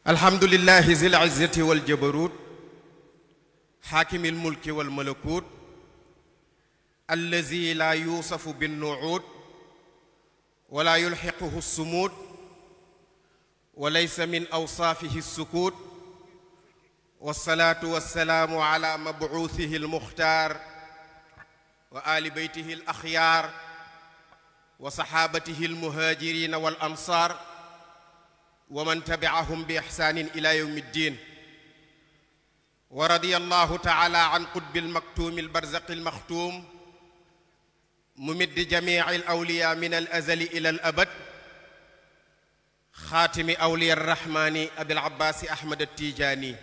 الحمد لله ذي العزة والجبروت حاكم الملك والملكوت الذي لا يوصف بالنعوت ولا يلحقه الصمود وليس من أوصافه السكوت والصلاة والسلام على مبعوثه المختار وآل بيته الأخيار وصحابته المهاجرين والأنصار ومن تبعهم بإحسان إلى يوم الدين ورضي الله تعالى عن قطب المكتوم البرزق المختوم ممد جميع الأولياء من الأزل إلى الأبد خاتم أولياء الرحمن أبي العباس أحمد التيجاني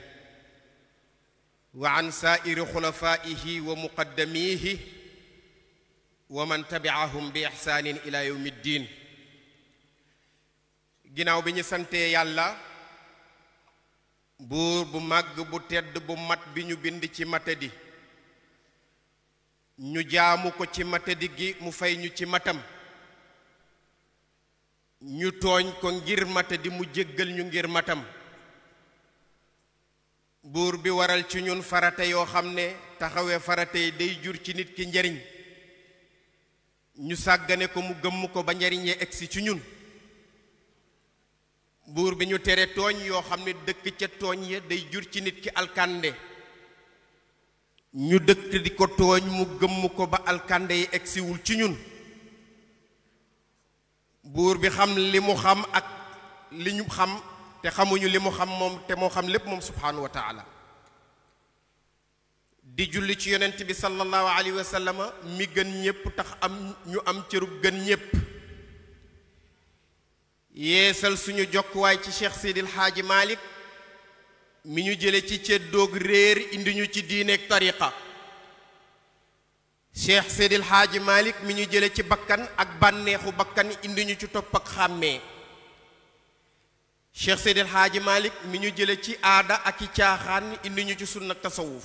وعن سائر خلفائه ومقدميه ومن تبعهم بإحسان إلى يوم الدين ginaaw bi ñu santee yàlla buur bu màgg bu tedd bu mat bi ñu bind ci matadi ñu jaamu ko ci matadi gi mu fay ñu ci matam ñu tooñ ko ngir matadi mu jéggal ñu ngir matam buur bi waral ci ñun farata yoo xam ne taxawee farata yi day jur ci nit ki njariñ ñu sàggane ko mu gëmm ko ba njariñ yee egsi ci ñun buur bi ñu tere tooñ yoo xam ne dëkk ca tooñ ya day jur ci nit ki alkande ñu dëkk di ko tooñ mu gëmm ko ba alkande yi egsiwul ci ñun buur bi xam li mu xam ak li ñu xam te xamuñu li mu xam moom te moo xam lépp moom subhanahu wa taala di julli ci yonent bi sallallahu alayhi wa sallam mi gën ñépp tax am ñu am cëru gën ñépp yeesal suñu jokkuwaay ci Cheikh Seydil Hadji Malick mi ñu jële ci ceddoog réer indi ñu ci diineeg tariqa Cheikh Seydil Hadji Malick mi ñu jële ci bakkan ak bànneexu bakkan indi ñu ci topp ak xàmmee Cheikh Seydil Hadji Malick mi ñu jële ci aada ak i caaxaan indi ñu ci sunna tasawuf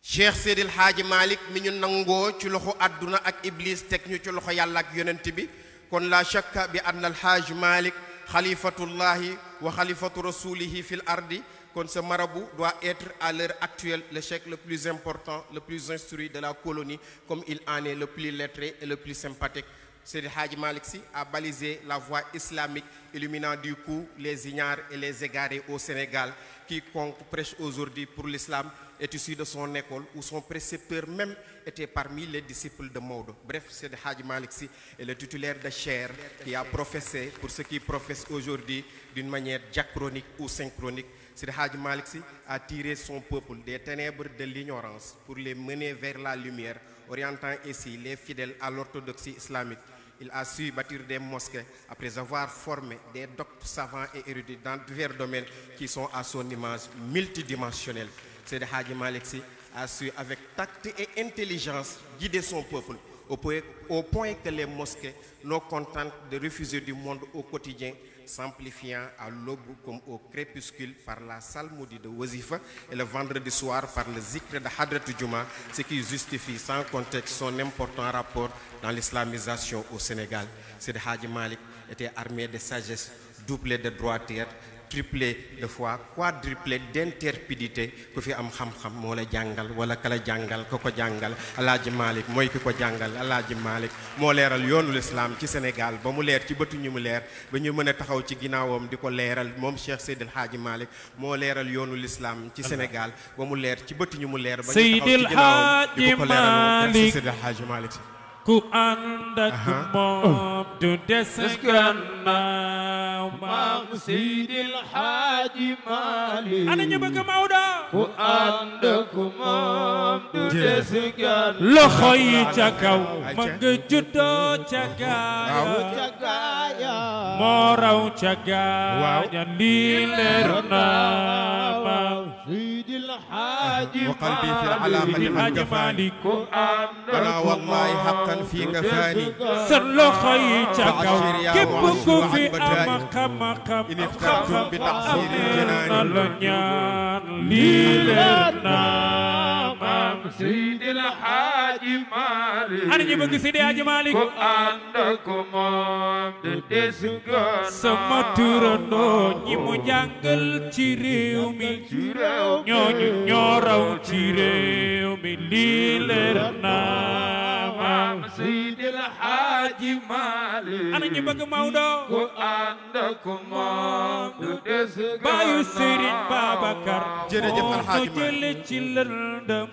Cheikh Seydil Hadji Malick mi ñu nangoo ci loxo àdduna ak iblis teg ñu ci loxo yàlla ak yonent bi kon la shakka bi anna al-Hajj Malik khalifatullahi wa khalifatu rasulihi fil ardi kon ce marabout doit être à l'heure actuelle le cheikh le plus important, le plus instruit de la colonie, comme il en est le plus lettré et le plus sympathique. Seydi Hadji Malick Sy a balisé la voie islamique, illuminant du coup les ignares et les égarés au Sénégal. Quiconque prêche aujourd'hui pour l'islam est issu de son école, où son précepteur même était parmi les disciples de Maodo. Bref, Seydi Hadji Malick Sy est le titulaire de chair qui a professé, pour ceux qui professent aujourd'hui d'une manière diachronique ou synchronique. Seydi Hadji Malick Sy a tiré son peuple des ténèbres de l'ignorance pour les mener vers la lumière, orientant ainsi les fidèles à l'orthodoxie islamique. Il a su bâtir des mosquées après avoir formé des doctes savants et érudits dans divers domaines qui sont à son image multidimensionnelle. Seydi Hadji Malick Sy a su avec tact et intelligence guider son peuple au point que les mosquées n'ont content de refuser du monde au quotidien, s'amplifiant à l'aube comme au crépuscule par la psalmodie de Wazifa et le vendredi soir par le zikr de Hadratou Djouma, ce qui justifie sans contexte son important rapport dans l'islamisation au Sénégal. Seydi Hadji Malick était armé de sagesse, doublé de droiture, triplé de foi, quadruplé d'intrépidité. Ku fi am xam-xam moo la jàngal wala kala jàngal ko ko jàngal Alaaji Malick mooy ki ko jàngal Alaaji Malick moo leeral yoonu l'islam ci Sénégal ba mu leer ci bëtu ñu mu leer ba ñu mën a taxaw ci ginnaawam di ko leeral moom Cheikh Seydil Hadji Malick moo leeral yoonu l'islam ci Sénégal ba mu leer ci bëtu ñu mu leer ba ñu taxaw ci ginnaawam di ko leeral moom Seydil Hadji Malick ku ànd ak moom du des gannaaw maam Seydil Hadji Malick ana ñu bëgg Maodo ku ànd ak moom du des gannaaw loxo yi ca kaw ma nga juddoo ca gaaya moo raw ca gaaya lii leer na maam Seydil Hadji Malick ku ànd ak moom fii nga faani sa loxo yi ca kaw képp ku fi am xam-xam in iftartum bi taxsiri na la ñaan lii leer na maam Seydil Haaji Maalik ana ñu bëgg Seydi Haaji Maalik ku ànd ak moom du des gannaaw sama turandoo ñi mu jàngal ci réew mi ñooñu ñoo raw ci réew mi lii leer na maam Seydil Haaji Maalik ana ñu bëgg Maodo ku ànd ak moom du des gannaaw baayu Serigne Babacar jërëjëf Alxaaji Maalik ci lëndëm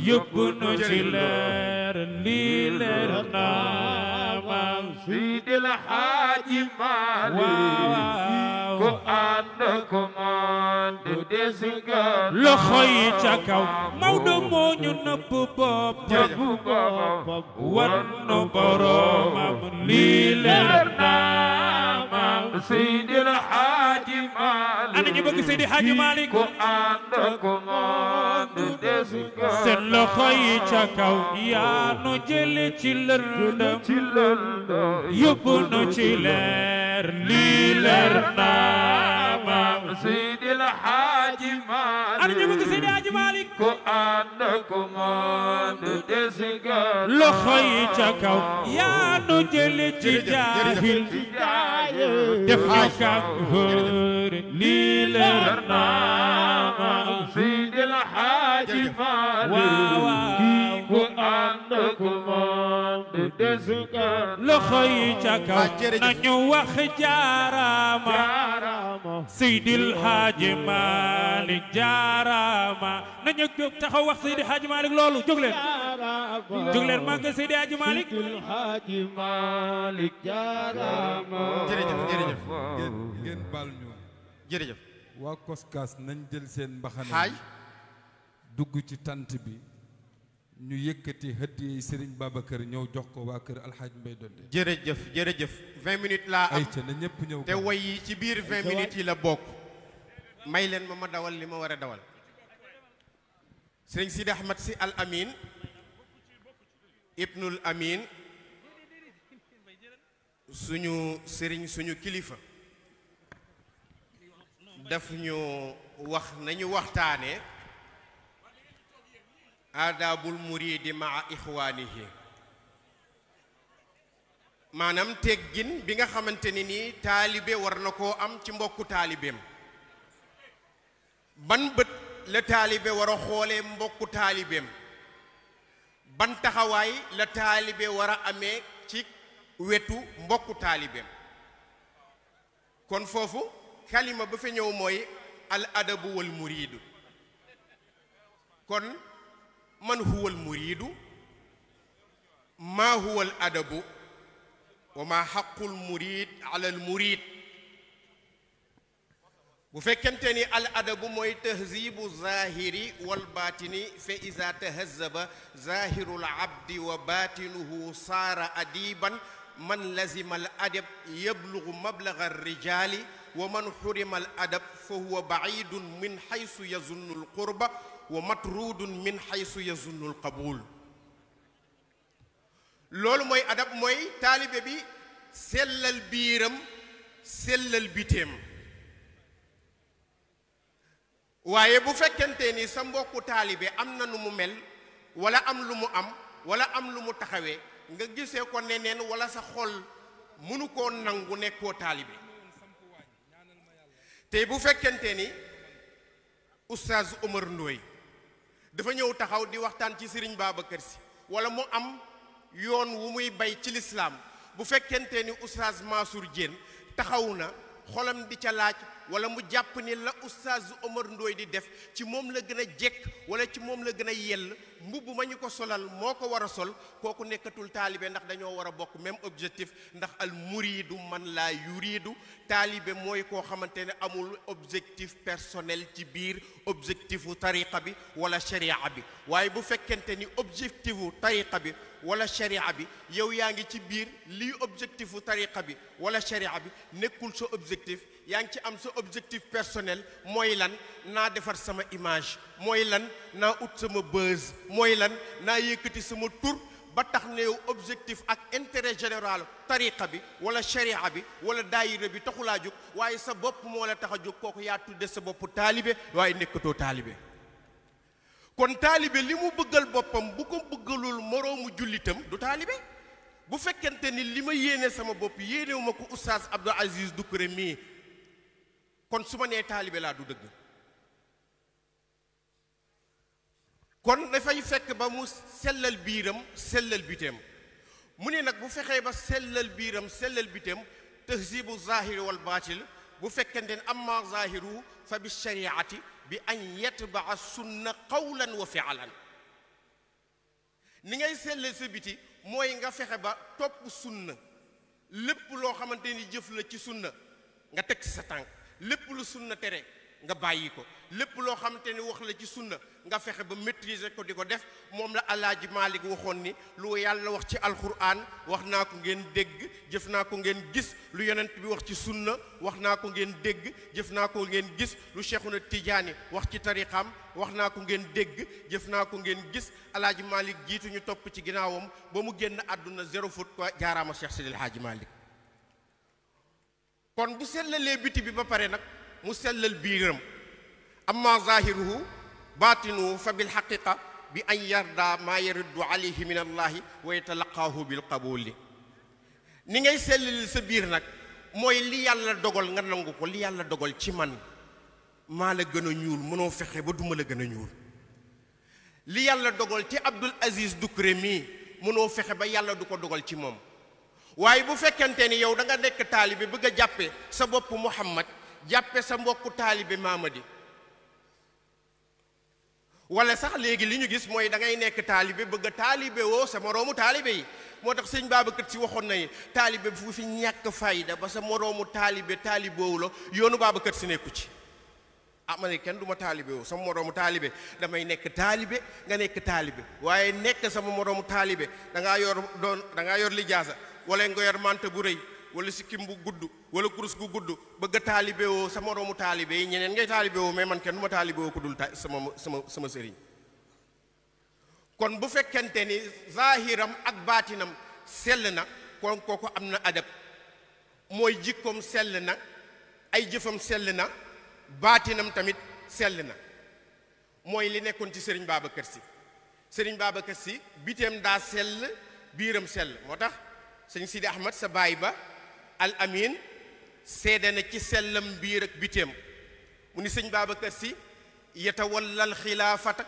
yóbbu nu ci leer lii leer na maam Seydil Haaji Maalik ku ànd ak moom du des gannaaw loxo yi ca kaw Maodo moo ñu nëbb boppam wan nu boroomam lii leer na maam Seydil Haaji Maalik ana ñu bëgg Seydi Haaji Maalik ku ànd ak moom du des gannaaw seen loxo yi ca kaw yaa nu jële ci lëndëm yóbbu nu ci leer lii leer na maam Seydil Haaji Maalik ana ñu bëgg Seydi Haaji Maalik ku ànd ak moom du des gannaaw loxo yi ca kaw yaa nu jële ci jaahil def ñu kàngóor lii leer na maam Seydil Haaji Maalik ku ànd ak moom du des gannaaw loxo yi ca kaw nañu wax jaaraama Seydil Haaji Maalik jaaraama nañu jóg taxaw wax Seydi Haaji Maalik loolu jóg leen màgg Seydi Haaji Maalik jaaraama jërëjëf ngeen baal ñu jërëjëf waa Koskas nañ jël seen mbaxana xaaj dugg ci tant bi ñu yëkkati hëddiyee Serigne Babacar ñëw jox ko waa kër Alxaaj Mbay Donde jërëjëf 20 minutes laa am ayca na ñëpp ñëw te way yi ci biir 20 minutes yi la bokk may leen ma dawal li ma war a dawal Serigne Sidi Ahmed Sy Al Amin Ibnul Amin suñu sëriñ suñu kilifa daf ñu wax nañu waxtaane aadaabul muridi maa ixwaanihi maanaam teggin bi nga xamante ni nii taalibe war na koo am ci mbokku taalibeem ban bët la taalibe war a xoolee mbokku taalibeem ban taxawaay la taalibe war a amee ci wetu mbokku taalibeem kon foofu kalima ba fa ñëw mooy al adabu wal muriidu kon man huwa al muriidu maa huwa al adabu wa maa xaqul muriid ala al muriid bu fekkente ni al adabu mooy tahzibu zahiri wal baatini fa iza tahazaba zahirul abdi wa baatinuhu saara adiban man lazima al adab yablugu mablaga rijaali wa man xurima al adab fa huwa baidun min xaysu yazunnu al qurba wa matrudun min xaysu yazunnu al qabul loolu mooy adab mooy taalibe bi sellal biiram sellal biteem waaye bu fekkente ni sa mbokku taalibe am na nu mu mel wala am lu mu am wala am lu mu taxawee nga gisee ko neneen wala sa xol mënu koo nangu nekkoo taalibe tey bu fekkente ni oustaz Omar Ndoye dafa ñëw taxaw di waxtaan ci Serigne Babacar Sy wala mu am yoon wu muy bay ci lislaam bu fekkente ni oustaz Mansour Diène taxaw na xolam di ca laaj wala mu jàpp ni la oustaz Omar Ndoye di def ci moom la gën a jekk wala ci moom la gën a yell mbubb ma ñu ko solal moo ko war a sol kooku nekkatul taalibe ndax dañoo war a bokk même objectif ndax al muriidu man laa yuriidu taalibe mooy koo xamante ne amul objectif personnel ci biir objectifu tariqa bi wala sharia bi waaye bu fekkente ni objectifu tariqa bi wala sharia bi yow yaa ngi ci biir lii objectifu tariqa bi wala sharia bi nekkul sa objectif yaa ngi ci am sa objectif personnel mooy lan naa defar sama image mooy lan naa ut sama buzz mooy lan naa yëkkati sama tur ba tax ne yow objectif ak intérêt général tariqa bi wala sharia bi wala daayira bi taxulaa jóg waaye sa bopp moo la tax a jóg kooku yaa tudde sa bopp taalibe waaye nekkatoo taalibe kon taalibe li mu bëggal boppam bu ko bëggalul moroomu jullitam du taalibe bu fekkente ni li ma yéene sama bopp yéenewu ma ko oustaz Abdou Aziz Doucouré mii kon su ma nee taalibe laa du dëgg kon dafay fekk ba mu sellal biiram sellal biteem mu ne nag bu fexee ba sellal biiram sellal biteem tahzibu zahiri wal baatil bu fekkente ne amma zahiru fa bi shariati bi an yatbaa sunna qawlan wa fi'lan ni ngay sellal sa biti mooy nga fexe ba topp sunna lépp loo xamante ni jëf la ci sunna nga teg ci sa tànk lépp lu sunna tere nga bàyyi ko lépp loo xamante ni wax la ci sunna nga fexe ba maîtriser ko di ko def moom la Alaaji Maalik waxoon ni lu yàlla wax ci alquran wax naa ko ngeen dégg jëf naa ko ngeen gis lu yonent bi wax ci sunna wax naa ko ngeen dégg jëf naa ko ngeen gis lu Cheikhuna Tijaani wax ci tariqam wax naa ko ngeen dégg jëf naa ko ngeen gis Alaaji Maalik jiitu ñu topp ci ginnaawam ba mu génn àdduna zéro faute ko jaaraama Cheikh Sidil Haaji Maalik kon bu sellalee biti bi ba pare nag mu sellal biiram amma zahiruhu baatinuhu fa bil haqiqa bi an yarda maa yariddu alayhi min allahi wa yatalaqaahu bil qabuli ni ngay sellal sa biir nag mooy li yàlla dogal nga nangu ko li yàlla dogal ci man maa la gën a ñuul mënoo fexe ba duma la gën a ñuul li yàlla dogal ci Abdoul Aziz Doucouré mii mënoo fexe ba yàlla du ko dogal ci moom waaye bu fekkente ni yow da nga nekk taalibe bëgg a jàppe sa bopp Muhammad jàppe sa mbokku taalibe Mamadi wala sax léegi li ñu gis mooy da ngay nekk taalibe bëgg a taalibe woo sa moroomu taalibe yi moo tax sëñ Babacar Si waxoon na taalibe fu fi ñàkk fayda ba sa moroomu taalibe taaliboowu la yoonu Babacar Si nekku ci ma ne kenn du ma taalibe woo sama moroomu taalibe damay nekk taalibe nga nekk taalibe waaye nekk sama moroomu taalibe da ngaa yor lijaasa wala nga yor mante bu rëy wala sikkim bu gudd wala kurus gu gudd bëgg a taalibe woo sa moroomu taalibe yi ñeneen ngay taalibe woo mais man kenn du ma taalibe woo ko dul sama sëriñ kon bu fekkente ni zahiram ak baatinam sell na kon kooku am na adab mooy jikkoom sell na ay jëfam sell na baatinam tamit sell na mooy li nekkoon ci sëriñ Babacar Si sëriñ Babacar Si biteem daa sell biiram sell moo tax sëñ Sidi Ahmad sa baay ba al amin seede na ci sellam biir ak biteem mu ni sëñ Babacar Si yatawalla al xilaafata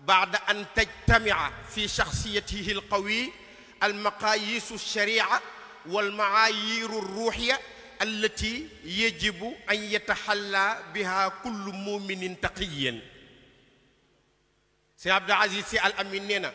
baada an tajtamia fi shaxsiyatihi al qawi al maqayisu sharia wal maayiru ruuxiya allati yajibu an yataxalla biha kullu muminin taqiyan sëñ Abdou Aziz Si al amin nee na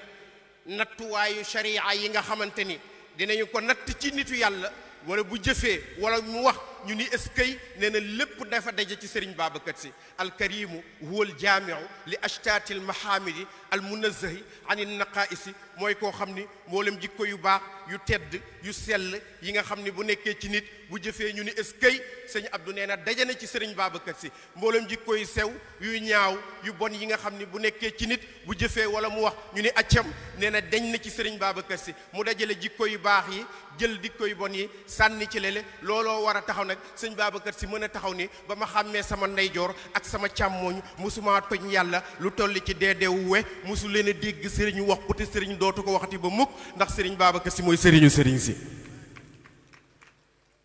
nattuwaayu sharia yi nga xamante ni dinañu ko natt ci nitu yàlla wala bu jëfee wala mu wax ñu ni eskay nee na lépp dafa daje ci sëriñ Babacar Si alkarimu huwa aljaamiu li ashtaati almahamidi almunazzahi an innaqaisi mooy koo xam ni mboolem jikko yu baax yu tedd yu sell yi nga xam ni bu nekkee ci nit bu jëfee ñu ni eskay sëñ Abdou nee na daje na ci sëriñ Babacar Si mboolem jikko yu sew yu ñaaw yu bon yi nga xam ni bu nekkee ci nit bu jëfee wala mu wax ñu ni accam nee na dañ na ci sëriñ Babacar Si mu dajale jikko yu baax yi jël jikko yu bon yi sànni ci lele looloo war a taxaw nag sëñ Babacar Si mën a taxaw ni ba ma xàmmee sama ndeyjoor ak sama càmmooñ musuma toñ yàlla lu toll ci deedeewuwe musu leen a dégg sëriñ wax ko te sëriñ dootu ko waxati ba mukk ndax sëriñ Babacar Si mooy sëriñu sëriñ si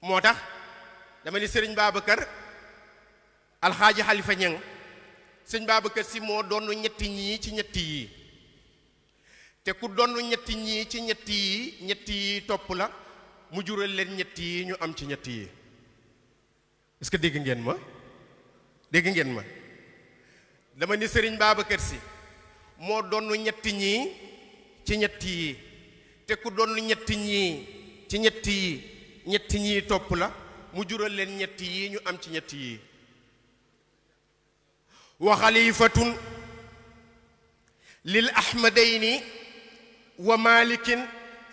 moo tax dama ni sëriñ Babacar alxaaji Xalifa Ñang sëñ Babacar Si moo doon ñetti ñii ci ñetti yii te ku doon ñetti ñii ci ñetti yii topp la mu jural leen ñetti yi ñu am ci ñetti yi est-ce que dégg ngeen ma dama ni sëriñ Babacar Si moo doon ñetti ñii ci ñetti yi te ku doon ñetti ñii ci ñetti ñii topp la mu jural leen ñetti yi ñu am ci ñetti yi wa xalifatun lil ahmadayni wa malikin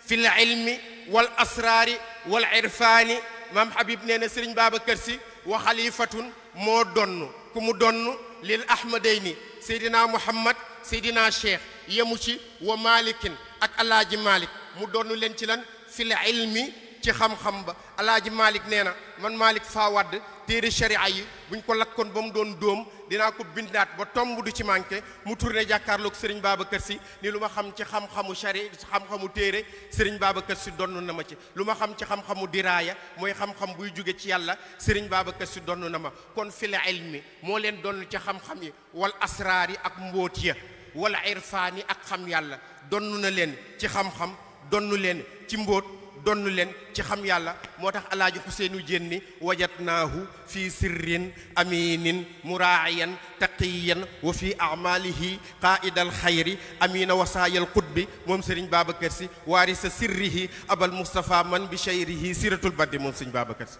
fil ilmi wal asraari wal irfaani maam Habib nee na sëriñ Babacar Si wa xalifatun moo donn ku mu donn lil ahmadayni seydina Muhammad seydina Cheikh yemu ci wa malikin ak alaaji Malik mu donn leen ci lan fil ilmi ci xam-xam ba alaaji Malick nee na man Malick Fawad téere sharia yi buñ ko lakkoon ba mu doon dóom dinaa ko bindaat ba tomb du ci manqué mu tourné jàkkaarloog Serigne Babacar Sy ni lu ma xam ci xam-xamu xam-xamu téere Serigne Babacar Sy donn na ma ci lu ma xam ci xam-xamu diraaya mooy xam-xam buy jóge ci yàlla Serigne Babacar Sy donn na ma kon fil ilmi moo leen donn ci xam-xam yi wal asraar yi ak mbóot ya wala irfaan yi ak xam yàlla donn na leen ci xam-xam donn leen ci mbóot donn leen ci xam yàlla moo tax alaaji Xuseenu Jénni wajatnaahu fi sirrin aminin muraayan taqiyan wa fi amalihi qaidal xayri amina wasaayal qutbi moom Serigne Babacar Sy waarisa sirrihi abal Mustafa man bi shayrihi siratul baddi moom Serigne Babacar Sy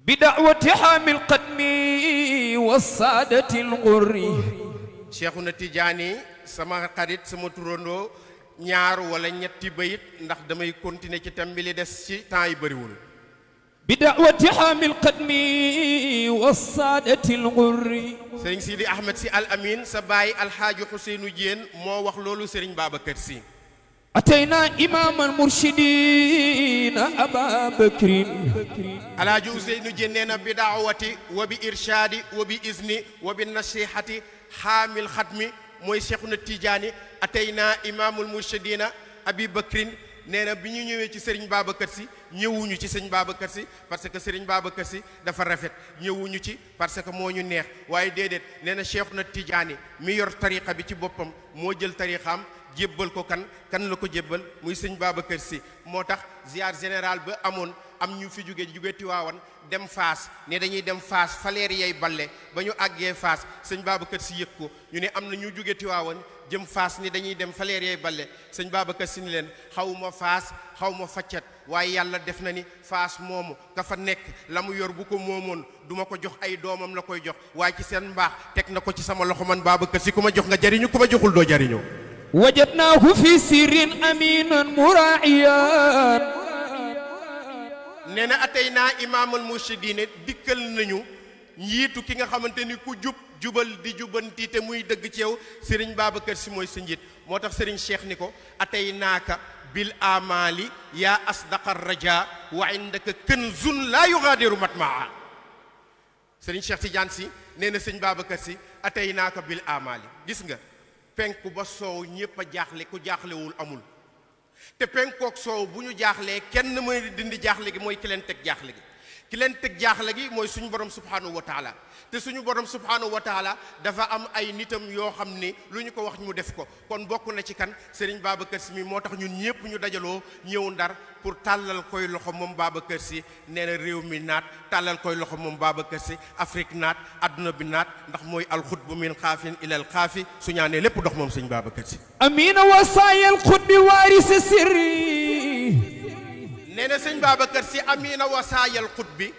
bi daawati xaamil qadmi wa saadatil gurri Cheikhuna Tidiane sama xarit sama turandoo ñaar wala ñetti bayit ndax damay continuer ci thème bi li des ci temps yi bëriwul bi daawati xaamil qadmi wa saadatil gurri Serigne Sidi Ahmed Sy Al Amin sa baay alxaaji Xuseenu Jéen moo wax loolu Serigne Babacar Sy atayna imam al murshidin aba bakrin alaaji Xuseenu Jéen nee na bi daawati wa bi irshaadi wa bi izni wa bi nasihati xaamil xatmi mooy Cheikhuna Tidiane atayna imaamul murshidina abi bakrin nee na bi ñu ñëwee ci Serigne Babacar Sy ñëwuñu ci Serigne Babacar Sy parce que Serigne Babacar Sy dafa rafet ñëwuñu ci parce que moo ñu neex waaye déedéet nee na Cheikhuna Tidiane mi yor tariqa bi ci boppam moo jël tariqaam jébbal ko kan la ko jébbal muy Serigne Babacar Sy moo tax ziar général ba amoon am ñu fi jóge Tiwaawan dem Faas ne dañuy dem Faas faleer yay balle ba ñu àggee Faas sëñ Babacar Sy yëg ko ñu ne am na ñu jóge Tiwaawan jëm Faas ni dañuy dem faleer yay balle sëñ Babacar Sy ni leen xawma Faas xawma faccat waaye yàlla def na ni Faas moomu ka fa nekk la mu yor bu ko moomoon duma ko jox ay doomam la koy jox waaye ci seen mbaax teg na ko ci sama loxo man Babacar Sy ku ma jox nga jariñu ku ma joxul doo jariñoo wajadnaahu fi sirrin aminan muraa'iyan nee na atay naa imaamal murshidine dikkal nañu njiitu ki nga xamante ni ku jubal di jubanti te muy dëgg ci yow Serigne Babacar Sy mooy sa njiit moo tax Serigne Cheikh ni ko atay naaka bil amali yaa asdaqa raja wa indaka kanzun laa yugaadiru matmaa Serigne Cheikh Tidiane Sy nee na sëñ Babacar Sy atay naaka bil amali gis nga penku ba soow ñépp a jaaxle ku jaaxlewul amul te penkook soow bu ñu jaaxlee kenn mooy dindi jaaxle gi mooy ki leen teg jaaxle gi ki leen teg jaaxle gi mooy suñu borom subhanahu wa taala te suñu borom subhanahu wa taala dafa am ay nitam yoo xam ni lu ñu ko wax mu def ko kon bokk na ci kan Serigne Babacar Sy mi moo tax ñun ñëpp ñu dajaloo ñëw Ndar pour tàllal koy loxo moom Babacar Sy nee na réew mi naat tàllal koy loxo moom Babacar Sy Afrique naat adduna bi naat ndax mooy alxutbu min xaafin ilal xaafi su ñaanee lépp dox moom Serigne Babacar Sy amina wasaayal xutbi waarisi sirri nee na sëñ Babacar Sy amina wasaayal xutbi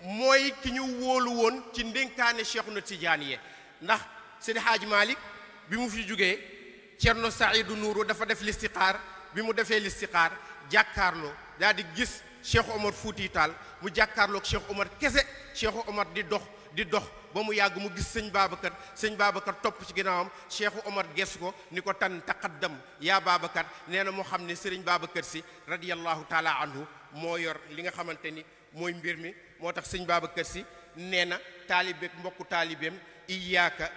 mooy ki ñu wóolu woon ci ndénkaane Cheikhuna Tidiane ye ndax Seydi Hadji Malick bi mu fi jógee Cerno Saïdou Nourou dafa def listiqaar bi mu defee listiqaar jàkkaarloo daal di gis Cheikh Omar Fouti Tall mu jàkkaarloog Cheikh Omar kese Cheikh Omar di dox ba mu yàgg mu gis sëñ Babacar topp ci ginnaawam Cheikh Omar gees ko ni ko tan taqaddam yaa Babacar nee na moo xam ne Serigne Babacar Sy radiyallahu taala anhu moo yor li nga xamante ni mooy mbir mi moo tax sëñ Babacar Sy nee na taalibeek mbokku taalibeem iyaaka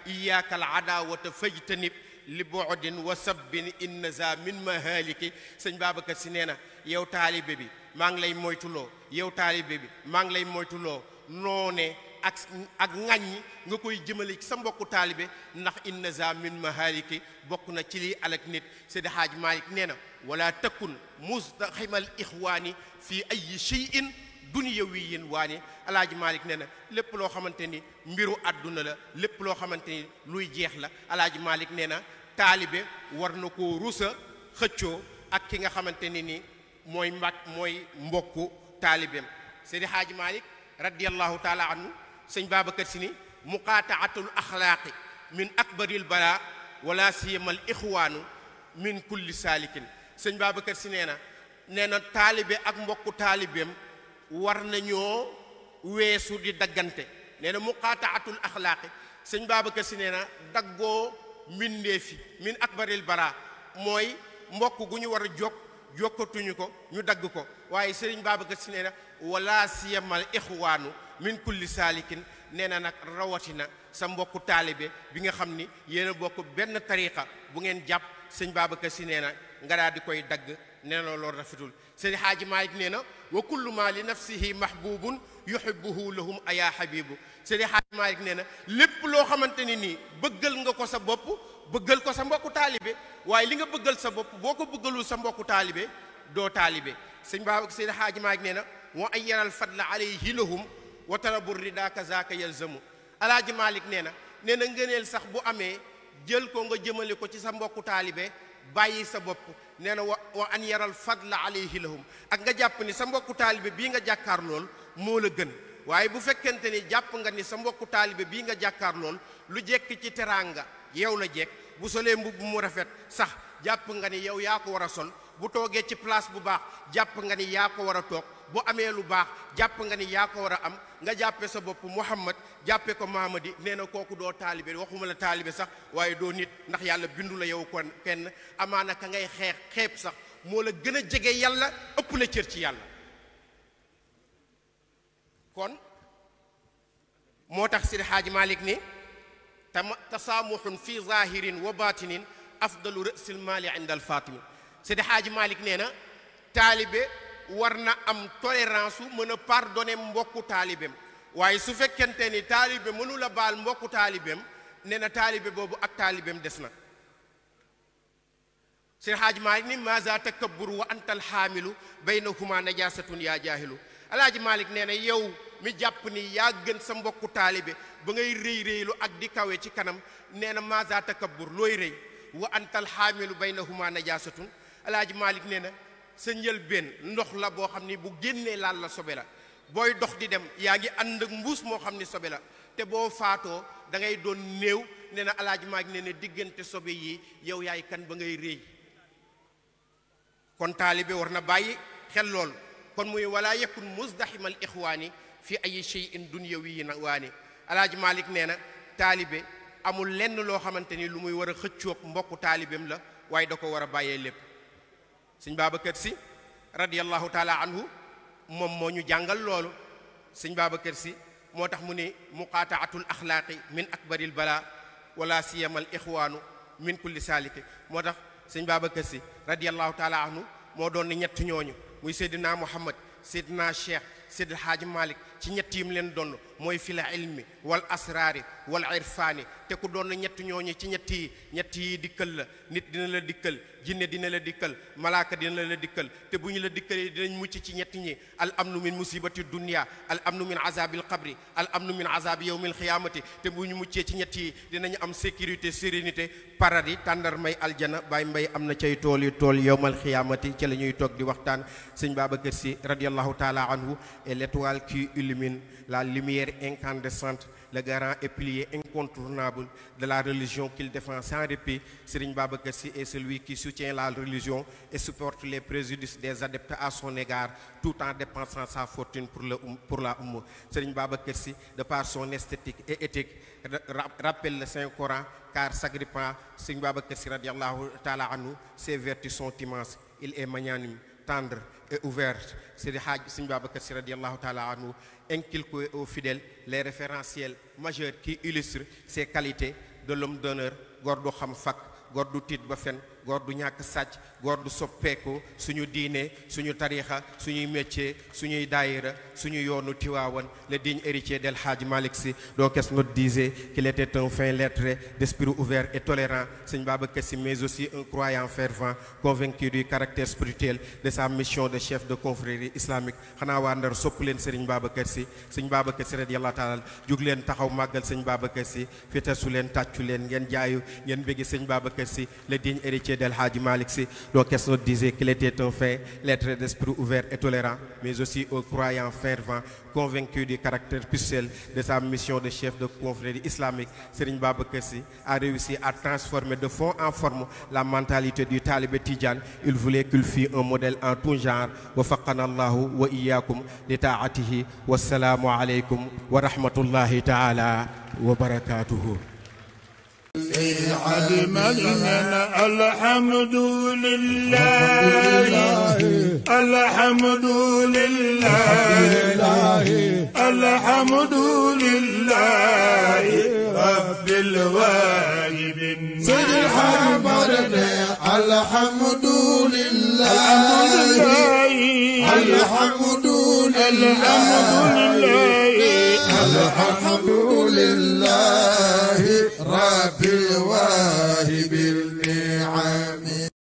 al adawata fajtanib li bu'din wa sabbin inna za min mahaliki sëñ Babacar Sy nee na yow taalibe bi maa ngi lay moytuloo yow taalibe bi maa ngi lay moytuloo noone ak ŋàññi nga koy jëmale ci sa mbokku taalibe ndax inna za min mahaliki bokk na ci lii alak nit Seydi Hadji Malick nee na wala takun mustaximal ixwaani fi ayi cheyin dunyawiyin waani alaaji Malick nee na lépp loo xamante ni mbiru àdduna la lépp loo xamante ni luy jeex la alaaji Malick nee na taalibe war na koo rusa xëccoo ak ki nga xamante ni mooy mbokku taalibeem Seydi Hadji Malick radiyallahu taala anhu sëñ Babacar Sy ni muqaataatul axlaaqi min akbaril bala wala siyamal ixwaanu min kulli saalikin sëñ Babacar Sy nee na taalibe ak mbokku taalibeem war nañoo weesu di daggante nee na muqaataatul axlaaqi sëñ Babacar Sy nee na daggoo mbindeefi min akbaril bara mooy mbokk gu ñu war a jokkatuñu ko ñu dagg ko waaye sëriñ Babacar Si nee na wala siyamal ixwaanu min kulli saalikin nee na nag rawatina sa mbokku taalibe bi nga xam ni yéen a bokk benn tariqa bu ngeen jàpp sëñ Babacar Si nee na nga daal di koy dagg nee na loolu rafetul sëriñ Haaji Maalik nee na wa kullu ma li nafsihi mahbubun yuhibbuhu lahum aya habibu sëriñ Haaji Maalik nee na lépp loo xamante ni nii bëggal nga ko sa bopp bëggal ko sa mbokku taalibe waaye li nga bëggal sa bopp boo ko bëggalul sa mbokku taalibe doo taalibe sëñ Babacar sëriñ Haaji Maalik nee na wa an yaral fadla alayhi lahum wa talabu rida kazaka yalzamu alaaji Maalik nee na ngëneel sax bu amee jël ko nga jëmale ko ci sa mbokku taalibe bàyyi sa bopp nee na wa an yaral fadla alayhi lahum ak nga jàpp ni sa mbokku taalibe bii nga jàkkaar lool moo la gën waaye bu fekkente ni jàpp nga ni sa mbokku taalibe bii nga jàkkaar lool lu jekk ci teraanga yow la jekk bu solee mbubb mu rafet sax jàpp nga ni yow yaa ko war a sol bu toogee ci place bu baax jàpp nga ni yaa ko war a toog bu amee lu baax jàpp nga ni yaa ko war a am nga jàppe sa bopp Muhammad jàppe ko Mamadi nee na kooku doo taalibe waxuma la taalibe sax waaye doo nit ndax yàlla bindu la yow kon kenn amaana ka ngay xeeb sax moo la gën a jege yàlla ëpp la cër ci yàlla kon moo tax Seydi Haaji Malik ni tasaamuhun fi zahirin wa batinin afdalu rësil maali inda al fatimi Seydi Haaji Malik nee na taalibe war na am tolérance mën a pardonner mbokku taalibeem waaye su fekkente ni taalibe mënu la baal mbokku taalibeem nee na taalibe boobu ak taalibeem des na Seydi Haaji Malik ni maza takabbur wa anta alxaamilu baynahuma najasatun yaa jaahilu Alaaji Malik nee na yow mi jàpp ni yaa gën sa mbokku taalibe ba ngay rëy rëylu ak di kawe ci kanam nee na maza takabbur looy rëy wa anta alxaamilu baynahuma najasatun Alaaji Malik nee na sa njëlbéen ndox la boo xam ni bu génnee laal la sobe la booy dox di dem yaa ngi ànd ak mbuus moo xam ni sobe la te boo faatoo da ngay doon néew nee na Alaaji Maalik nee na diggante sobe yi yow yaay kan ba ngay réy kon taalibe war na bàyyi xel lool kon muy wala yakun musdaximal ixwaani fi ay shay'in dunyawiyin waani Alaaji Maalik nee na taalibe amul lenn loo xamante ni lu muy war a xëccoog mbokku taalibeem la waaye da ko war a bàyyee lépp sëñ Babacar Si radiyallahu taala anhu moom moo ñu jàngal loolu sëñ Babacar Si moo tax mu ne muqaataatul axlaaqi min akbaril bala wala siyamal ixwaanu min kulli saaliki moo tax sëñ Babacar Si radiyallahu taala anhu moo doon ni ñett ñooñu muy Seydina Muhammad Seydina Cheikh Seydil Haaji Malik ci ñett yim leen doon mooy fil ilmi wal asraari wal irfaani te ku doon ñett ñooñu ci ñett yi dikkal la nit dina la dikkal jinne dina la dikkal malaaka dina la dikkal te bu ñu la dikkalee dinañ mucc ci ñett ñi al amnu min musibati dunya al amnu min azabil qabri al amnu min azabi yawmil xiyaamati te bu ñu muccee ci ñett yi dinañu am sécurité sérénité paradis tàndar may aljana baay mbay am na cay tool yawmal xiyaamati ci la ñuy toog di waxtaan sëñ Babacar Si radiyallahu taala anhu et l'étoile qui illumine la lumière incandescente, le garant et pilier incontournable de la religion qu'il défend sans répit. Serigne Babacar Sy est celui qui soutient la religion et supporte les préjudices des adeptes à son égard, tout en dépensant sa fortune pour la Oumma. Serigne Babacar Sy, de par son esthétique et éthique, rappelle le Saint-Coran, car s'agrippant Serigne Babacar Sy radiallahu ta'ala anhu, ses vertus sont immenses. Il est magnanime, tendre et ouverte. Seydi Hadj Serigne Babacar Sy radiallahu ta'ala anhu inculque aux fidèles les référentiels majeurs qui illustrent ses qualités de l'homme d'honneur, góor du xam fakk, góor du tiit ba fen, góor du ñàkk sàcc, góor du soppeeku, suñu diine, suñu tarixa, suñuy métier, suñuy daayira, suñu yoonu Tiwaawan, le digne héritier d'El Hadj Malick Sy. Donc Esnot disait qu'il était un fin lettré, d'esprit ouvert et tolérant, Serigne Babacar Sy, mais aussi un croyant fervent, convaincu du caractère spirituel de sa mission de chef de confrérie islamique. Xanaa waa Ndar sopp leen Serigne Babacar Sy, Serigne Babacar Sy radiyallahu ta'ala, jug leen taxaw màggal Serigne Babacar Sy, fitasu leen tàccu leen ngeen jaayu ngeen bëgg Serigne Babacar Sy, le digne héritier d'El Hadj Malick Sy. Donc Esnot disait qu'il était un fin lettré d'esprit ouvert et tolérant, mais aussi un croyant fervent, convaincu du caractère spirituel de sa mission de chef de confrérie islamique. Serigne Babacar Sy a réussi à transformer de fond en forme la mentalité du talibé Tidjane. Il voulait qu'il fût un modèle en tout genre. Waffaqana Allahu wa iyyakum li ta'atihi. Wassalamu alaykum wa rahmatullahi ta'ala wa barakatuhu. الحمد لله الحمد لله الحمد لله رب الواهبين سيد الحمد الحمد لله الحمد لله رب الواهبين